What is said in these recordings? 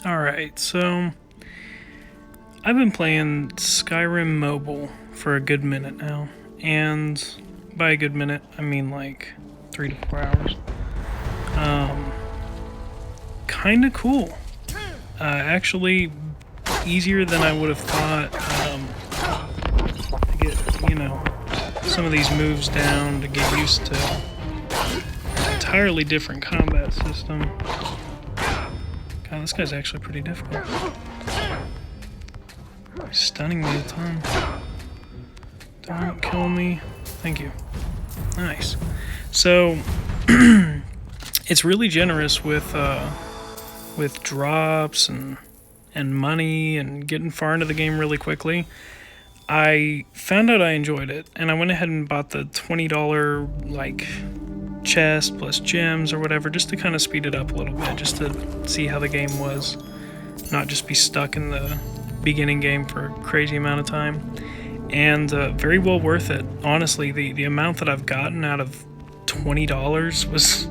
Alright, so I've been playing Skyrim Mobile for a good minute now, and by a good minute, I mean like 3 to 4 hours. Kinda cool. Actually, easier than I would have thought. To get, some of these moves down, to get used to an entirely different combat system. God, this guy's actually pretty difficult. He's stunning me a ton. Don't kill me. Thank you. Nice. So, it's really generous with drops and money and getting far into the game really quickly. I found out I enjoyed it, and I went ahead and bought the $20 like chest plus gems or whatever, just to kind of speed it up a little bit, just to see how the game was, not just be stuck in the beginning game for a crazy amount of time. And very well worth it. Honestly, the amount that I've gotten out of $20 was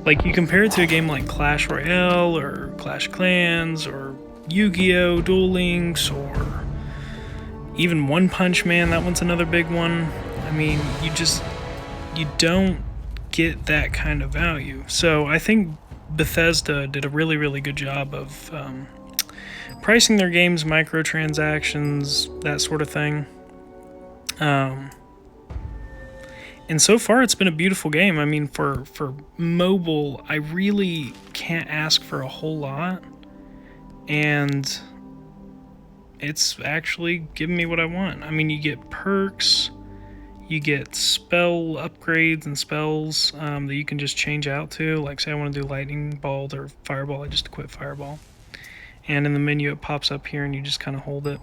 like, you compare it to a game like Clash Royale or Clash Clans or Yu-Gi-Oh! Duel Links, or even One Punch Man. That one's another big one. I mean, you don't get that kind of value. So I think Bethesda did a really, really good job of pricing their games, microtransactions, that sort of thing. And so far, it's been a beautiful game. I mean, for mobile, I really can't ask for a whole lot. And it's actually giving me what I want. I mean, you get perks, you get spell upgrades and spells that you can just change out to. Like, say I want to do lightning bolt or fireball, I just equip fireball. And in the menu, it pops up here, and you just kind of hold it.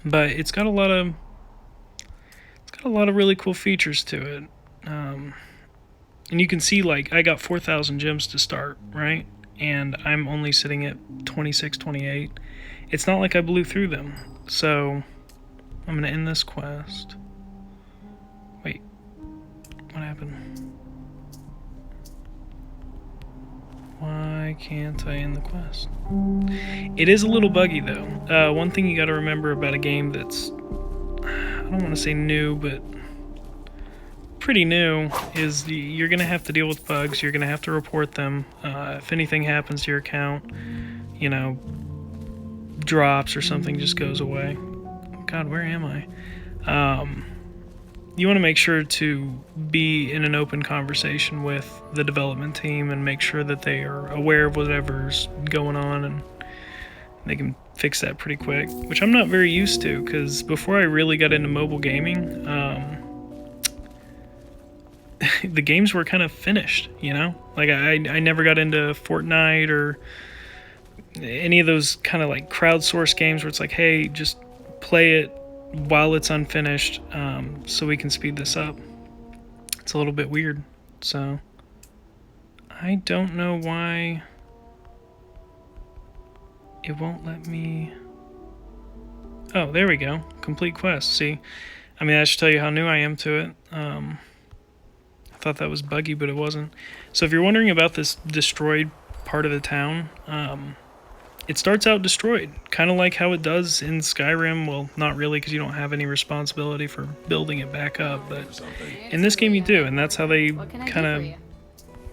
But it's got a lot of really cool features to it. And you can see, like, I got 4,000 gems to start, right? And I'm only sitting at 26, 28. It's not like I blew through them. So I'm gonna end this quest. Wait, what happened? Why can't I end the quest? It is a little buggy though. One thing you gotta remember about a game that's, I don't want to say new, but pretty new, is you're gonna have to deal with bugs. You're gonna have to report them. If anything happens to your account, drops or something just goes away. God, where am I? You want to make sure to be in an open conversation with the development team and make sure that they are aware of whatever's going on, and they can fix that pretty quick, which I'm not very used to, because before I really got into mobile gaming, the games were kind of finished, Like, I never got into Fortnite or any of those kind of like crowdsourced games where it's like, hey, just play it while it's unfinished, so we can speed this up. It's a little bit weird. So I don't know why it won't let me. Oh, there we go. Complete quest. See, I mean, that should tell you how new I am to it. I thought that was buggy, but it wasn't. So if you're wondering about this destroyed part of the town, it starts out destroyed, kind of like how it does in Skyrim. Well, not really, because you don't have any responsibility for building it back up, but in this game you do, and that's how they kind of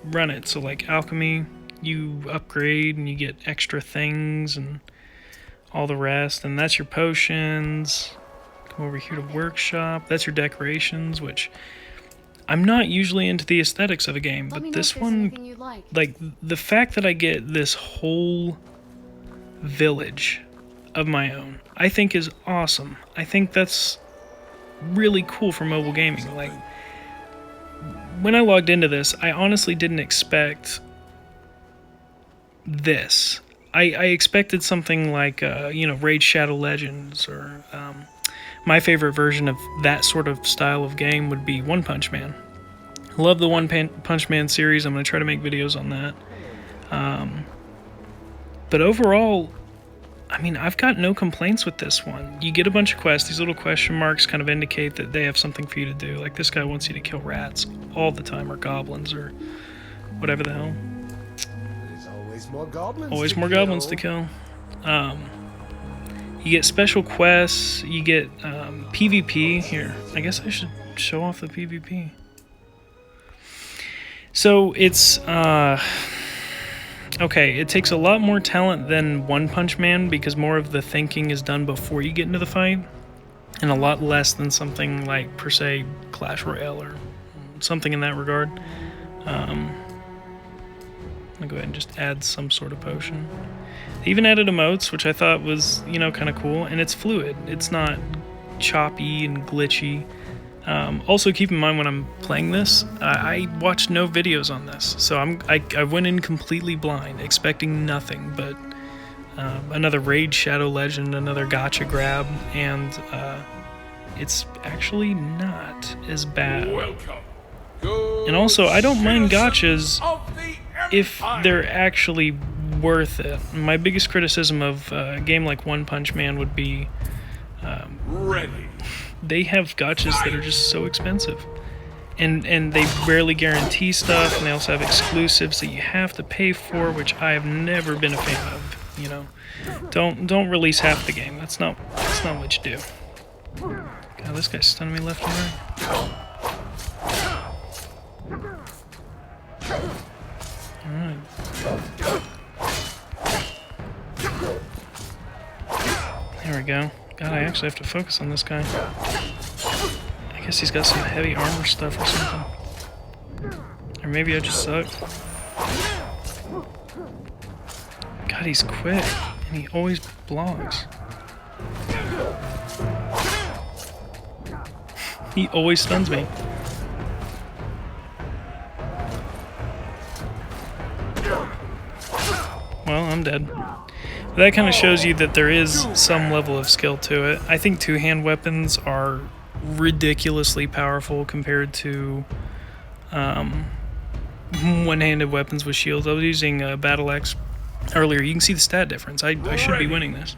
run it. So like alchemy, you upgrade and you get extra things and all the rest, and that's your potions. Come over here to workshop. That's your decorations, which I'm not usually into the aesthetics of a game, but this one, like the fact that I get this whole village of my own, I think is awesome. I think that's really cool for mobile gaming. Like, when I logged into this, I honestly didn't expect this. I expected something like Raid Shadow Legends, or my favorite version of that sort of style of game would be One Punch Man. I love the One Punch Man series. I'm going to try to make videos on that. But overall, I mean, I've got no complaints with this one. You get a bunch of quests. These little question marks kind of indicate that they have something for you to do. Like, this guy wants you to kill rats all the time, or goblins, or whatever the hell. Always more goblins. Always more goblins to kill. You get special quests. You get PvP. Here, I guess I should show off the PvP. So it's okay. It takes a lot more talent than One Punch Man because more of the thinking is done before you get into the fight, and a lot less than something like per se Clash Royale or something in that regard. I'll go ahead and just add some sort of potion. They even added emotes, which I thought was, you know, kind of cool, and it's fluid. It's not choppy and glitchy. Also, keep in mind when I'm playing this, I watched no videos on this, so I went in completely blind, expecting nothing but another Raid Shadow Legend, another gotcha grab, and it's actually not as bad. And also, I don't mind gotchas if they're actually worth it. My biggest criticism of a game like One Punch Man would be they have gotchas that are just so expensive, and they rarely guarantee stuff, and they also have exclusives that you have to pay for, which I have never been a fan of. You know, don't release half the game. That's not what you do. God, this guy's stunning me left and right. Alright. There we go. God, I actually have to focus on this guy. I guess he's got some heavy armor stuff or something. Or maybe I just suck. God, he's quick. And he always blocks. He always stuns me. Well, I'm dead. That kind of shows you that there is some level of skill to it. I think two-hand weapons are ridiculously powerful compared to one-handed weapons with shields. I was using a battle axe earlier. You can see the stat difference. I should be winning this.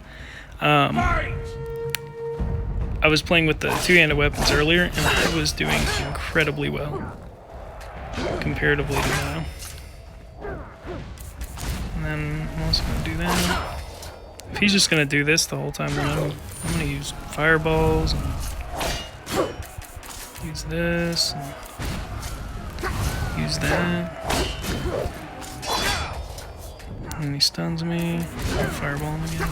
I was playing with the two-handed weapons earlier, and I was doing incredibly well comparatively to now. And then I'm also going to do that. If he's just going to do this the whole time, then I'm going to use fireballs and use this and use that. And he stuns me. I'll fireball him again.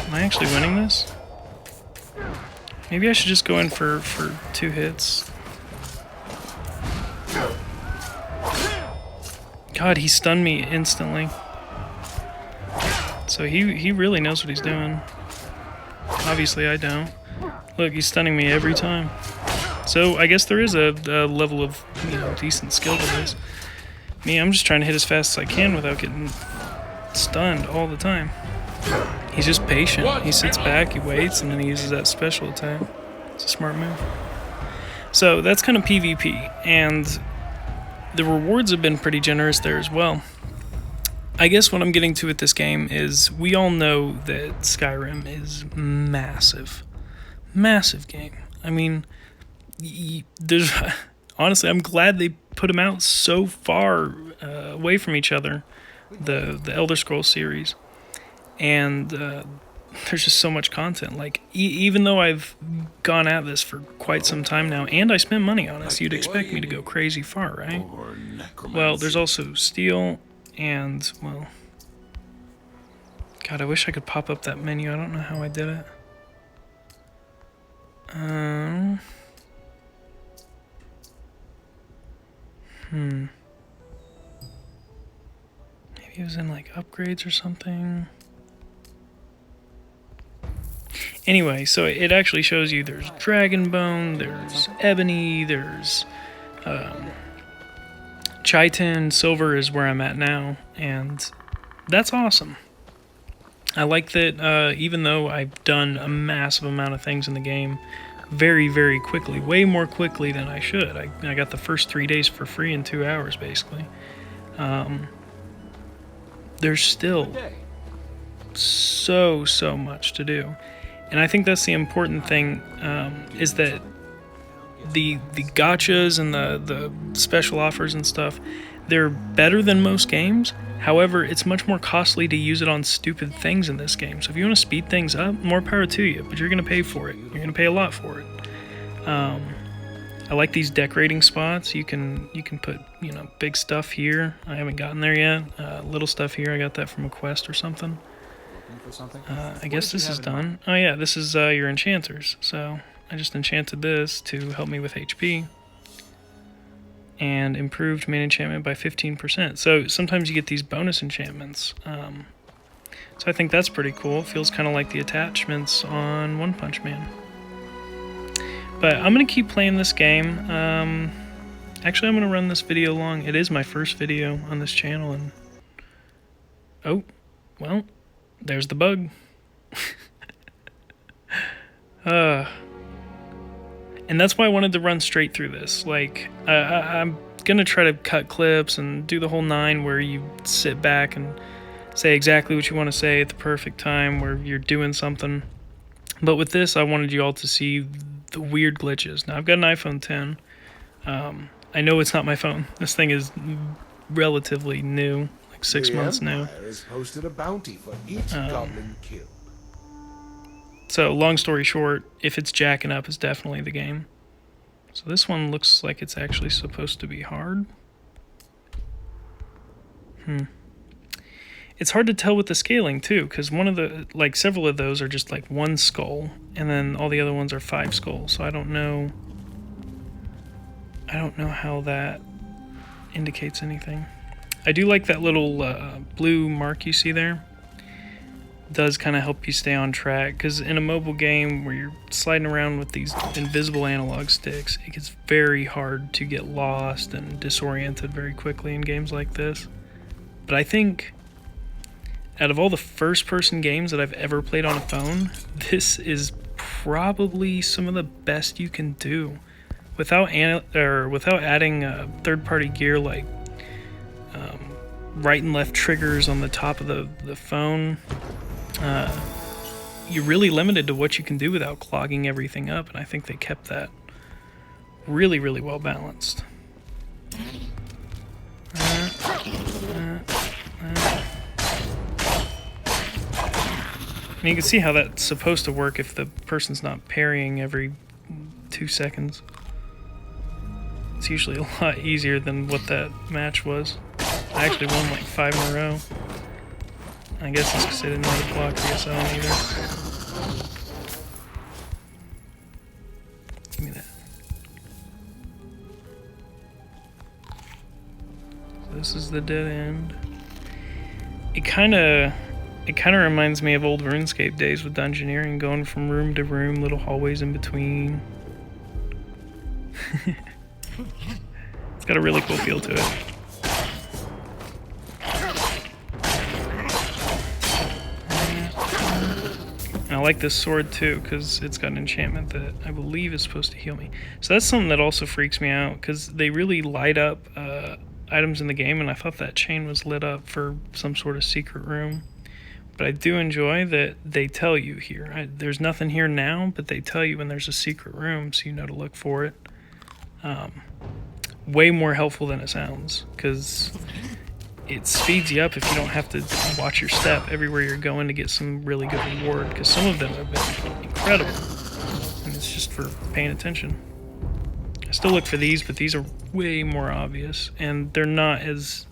Am I actually winning this? Maybe I should just go in for 2 hits. God, he stunned me instantly. So he really knows what he's doing. Obviously I don't. Look, he's stunning me every time. So I guess there is a level of, you know, decent skill to this. Me, I'm just trying to hit as fast as I can without getting stunned all the time. He's just patient. He sits back, he waits, and then he uses that special attack. It's a smart move. So that's kind of PvP, and the rewards have been pretty generous there as well. I guess what I'm getting to with this game is we all know that Skyrim is massive. Massive game. I mean, there's honestly, I'm glad they put them out so far away from each other, the Elder Scrolls series. And there's just so much content. Like, even though I've gone at this for quite some time now, and I spent money on it, so you'd expect me to go crazy far, right? Well, there's also steel, and, well... God, I wish I could pop up that menu. I don't know how I did it. Maybe it was in, like, upgrades or something. Anyway, so it actually shows you there's Dragonbone, there's Ebony, there's Chitin, Silver is where I'm at now, and that's awesome. I like that even though I've done a massive amount of things in the game very, very quickly, way more quickly than I should. I got the first 3 days for free in 2 hours, basically. There's still so much to do. And I think that's the important thing, is that the gotchas and the special offers and stuff, they're better than most games. However, it's much more costly to use it on stupid things in this game. So if you want to speed things up, more power to you, but you're going to pay for it. You're going to pay a lot for it. I like these decorating spots. You can put, you know, big stuff here. I haven't gotten there yet. Little stuff here. I got that from a quest or something. I guess this is done. Oh yeah, this is your enchanters. So I just enchanted this to help me with HP. And improved main enchantment by 15%. So sometimes you get these bonus enchantments. So I think that's pretty cool. It feels kind of like the attachments on One Punch Man. But I'm going to keep playing this game. Actually, I'm going to run this video long. It is my first video on this channel. And oh, well, there's the bug. And that's why I wanted to run straight through this. Like, I'm going to try to cut clips and do the whole 9 where you sit back and say exactly what you want to say at the perfect time where you're doing something. But with this, I wanted you all to see the weird glitches. Now, I've got an iPhone 10. I know it's not my phone. This thing is relatively new, like 6 months new. Has posted a bounty for each goblin killed. So, long story short, if it's jacking up, it's definitely the game. So this one looks like it's actually supposed to be hard. It's hard to tell with the scaling, too, because one of the, like, several of those are just, like, 1 skull, and then all the other ones are 5 skulls, so I don't know how that indicates anything. I do like that little blue mark you see there. Does kind of help you stay on track, because in a mobile game where you're sliding around with these invisible analog sticks, it gets very hard to get lost and disoriented very quickly in games like this. But I think out of all the first-person games that I've ever played on a phone, this is probably some of the best you can do without adding third-party gear like right and left triggers on the top of the phone. You're really limited to what you can do without clogging everything up, and I think they kept that really, really well balanced. And you can see how that's supposed to work if the person's not parrying every 2 seconds. It's usually a lot easier than what that match was. I actually won like 5 in a row. I guess it's because I didn't know how to block the SL either. Give me that. So this is the dead end. It kind of reminds me of old RuneScape days with dungeoneering, going from room to room, little hallways in between. It's got a really cool feel to it. And I like this sword too, because it's got an enchantment that I believe is supposed to heal me. So that's something that also freaks me out, because they really light up items in the game, and I thought that chain was lit up for some sort of secret room. But I do enjoy that they tell you here. There's nothing here now, but they tell you when there's a secret room, so you know to look for it. Way more helpful than it sounds, because it speeds you up if you don't have to watch your step everywhere you're going to get some really good reward, because some of them have been incredible, and it's just for paying attention. I still look for these, but these are way more obvious, and they're not as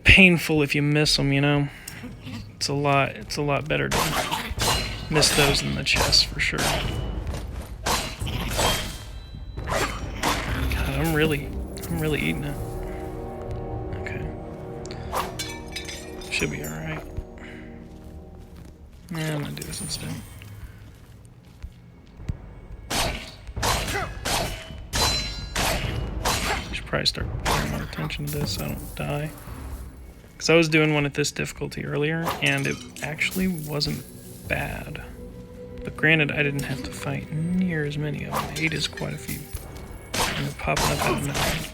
painful if you miss them, you know? It's a lot better to miss those in the chest for sure. God, I'm really eating it. Should be alright. Yeah, I'm gonna do this instead. Should probably start paying more attention to this so I don't die. Because I was doing one at this difficulty earlier, and it actually wasn't bad. But granted, I didn't have to fight near as many of them. 8 is quite a few. And they're popping up out of nowhere.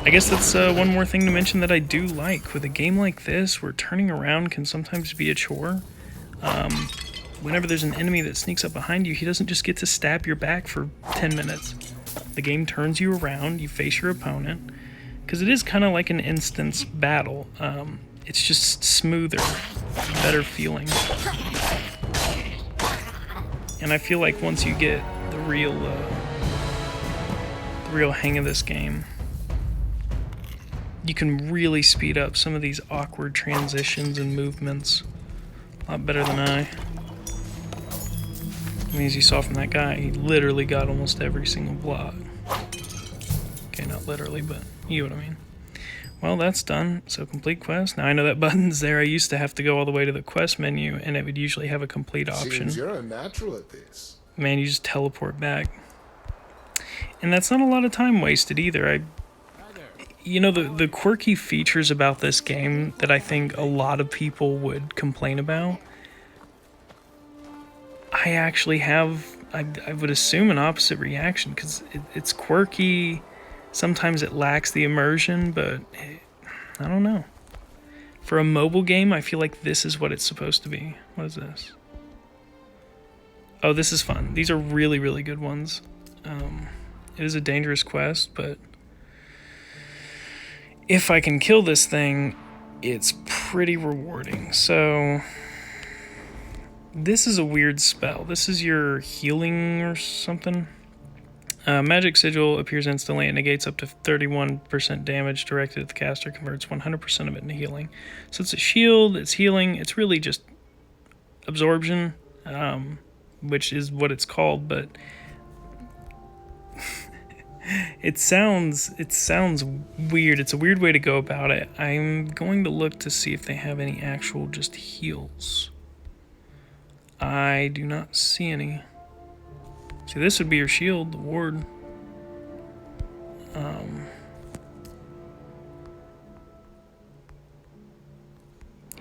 I guess that's one more thing to mention that I do like. With a game like this, where turning around can sometimes be a chore, whenever there's an enemy that sneaks up behind you, he doesn't just get to stab your back for 10 minutes. The game turns you around, you face your opponent, because it is kind of like an instance battle. It's just smoother, better feeling. And I feel like once you get the real hang of this game, you can really speed up some of these awkward transitions and movements a lot better than I. I mean, as you saw from that guy, he literally got almost every single block. Okay, not literally, but you know what I mean. Well, that's done. So complete quest. Now I know that button's there. I used to have to go all the way to the quest menu, and it would usually have a complete option. Seems you're a natural at this. Man, you just teleport back. And that's not a lot of time wasted either. You know, the quirky features about this game that I think a lot of people would complain about, I actually have, I would assume, an opposite reaction, because it's quirky. Sometimes it lacks the immersion, but I don't know. For a mobile game, I feel like this is what it's supposed to be. What is this? Oh, this is fun. These are really, really good ones. It is a dangerous quest, but if I can kill this thing, it's pretty rewarding. So this is a weird spell. This is your healing or something. Magic Sigil appears instantly and negates up to 31% damage directed at the caster, converts 100% of it into healing. So it's a shield, it's healing, it's really just absorption, which is what it's called, but it sounds weird. It's a weird way to go about it. I'm going to look to see if they have any actual just heals. I do not see any. See, this would be your shield, the ward.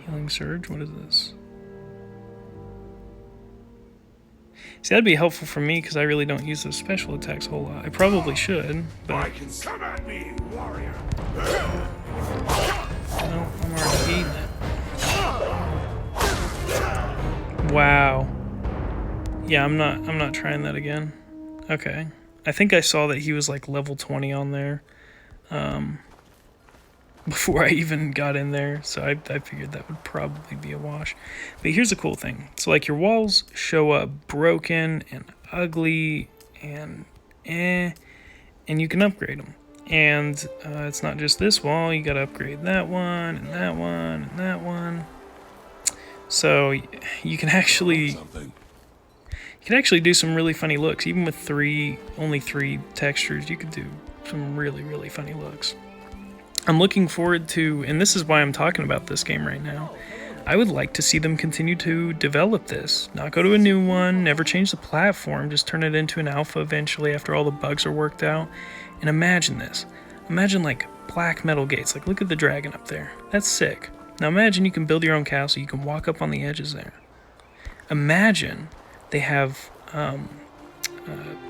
Healing Surge, what is this? See, that'd be helpful for me because I really don't use those special attacks a whole lot. I probably should, but I can come at me, warrior. no, I'm already eating it. Wow. Yeah, I'm not trying that again. Okay. I think I saw that he was like level 20 on there. Before I even got in there, so I figured that would probably be a wash. But here's the cool thing. So like your walls show up broken and ugly and and you can upgrade them. And it's not just this wall, you gotta upgrade that one and that one and that one. So you can actually do some really funny looks. Even with only three textures, you could do some really, really funny looks. I'm looking forward to, and this is why I'm talking about this game right now, I would like to see them continue to develop this. Not go to a new one, never change the platform, just turn it into an alpha eventually after all the bugs are worked out. And imagine this. Imagine like black metal gates. Like look at the dragon up there. That's sick. Now imagine you can build your own castle. You can walk up on the edges there. Imagine they have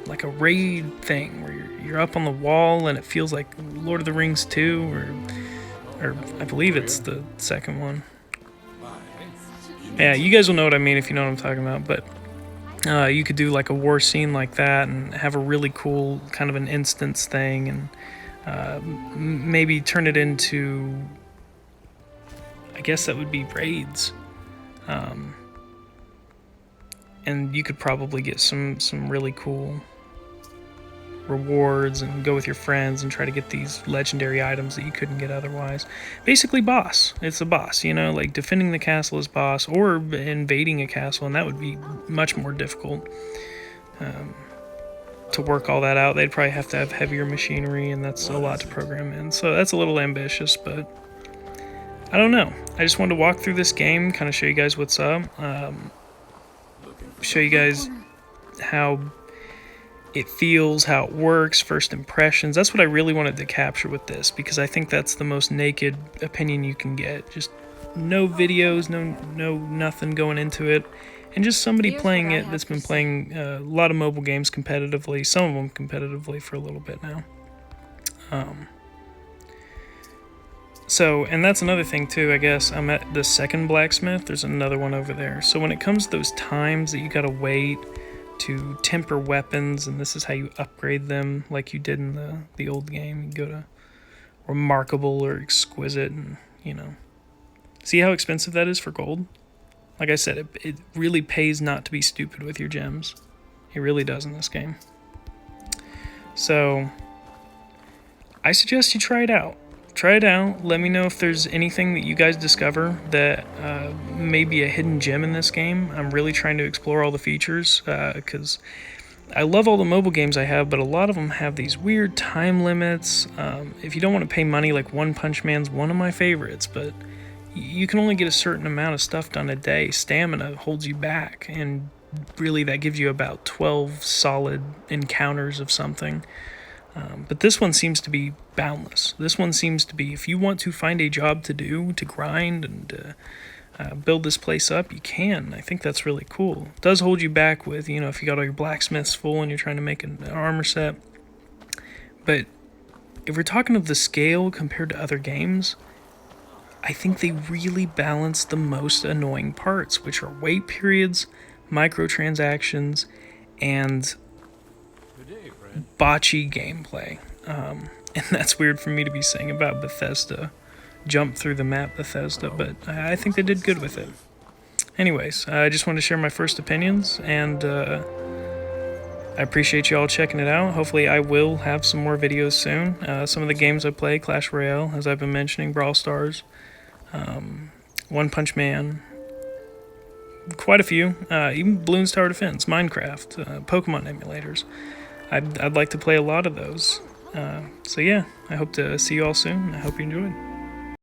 like a raid thing where you're up on the wall and it feels like Lord of the Rings 2 or I believe it's the second one. Yeah, you guys will know what I mean if you know what I'm talking about, but you could do like a war scene like that and have a really cool kind of an instance thing and maybe turn it into, I guess that would be raids. And you could probably get some really cool rewards and go with your friends and try to get these legendary items that you couldn't get otherwise. Basically boss. It's a boss, you know, like defending the castle is boss or invading a castle, and that would be much more difficult. To work all that out, they'd probably have to have heavier machinery, and that's a lot to program in. So that's a little ambitious, but I don't know. I just wanted to walk through this game, kind of show you guys what's up. Show you guys how it feels, how it works, first impressions. That's what I really wanted to capture with this, because I think that's the most naked opinion you can get. Just no videos, no nothing going into it, and just somebody playing it that's been playing a lot of mobile games competitively, some of them competitively for a little bit now. So, and that's another thing too, I guess. I'm at the second blacksmith. There's another one over there. So when it comes to those times that you gotta wait to temper weapons, and this is how you upgrade them, like you did in the old game. You go to remarkable or exquisite, and see how expensive that is for gold. Like I said, it really pays not to be stupid with your gems. It really does in this game. So I suggest you try it out. Try it out. Let me know if there's anything that you guys discover that may be a hidden gem in this game. I'm really trying to explore all the features because I love all the mobile games I have, but a lot of them have these weird time limits. If you don't want to pay money, like One Punch Man's one of my favorites, but you can only get a certain amount of stuff done a day. Stamina holds you back, and really that gives you about 12 solid encounters of something. But this one seems to be boundless. This one seems to be, if you want to find a job to do, to grind and build this place up, you can. I think that's really cool. It does hold you back with, if you got all your blacksmiths full and you're trying to make an armor set. But if we're talking of the scale compared to other games, I think they really balance the most annoying parts, which are wait periods, microtransactions, and botchy gameplay. And that's weird for me to be saying about Bethesda. Jump through the map Bethesda, but I think they did good with it. Anyways, I just wanted to share my first opinions, and I appreciate you all checking it out. Hopefully I will have some more videos soon. Some of the games I play, Clash Royale, as I've been mentioning, Brawl Stars, One Punch Man, quite a few, even Bloons Tower Defense, Minecraft, Pokemon emulators. I'd like to play a lot of those. So yeah, I hope to see you all soon. I hope you enjoyed.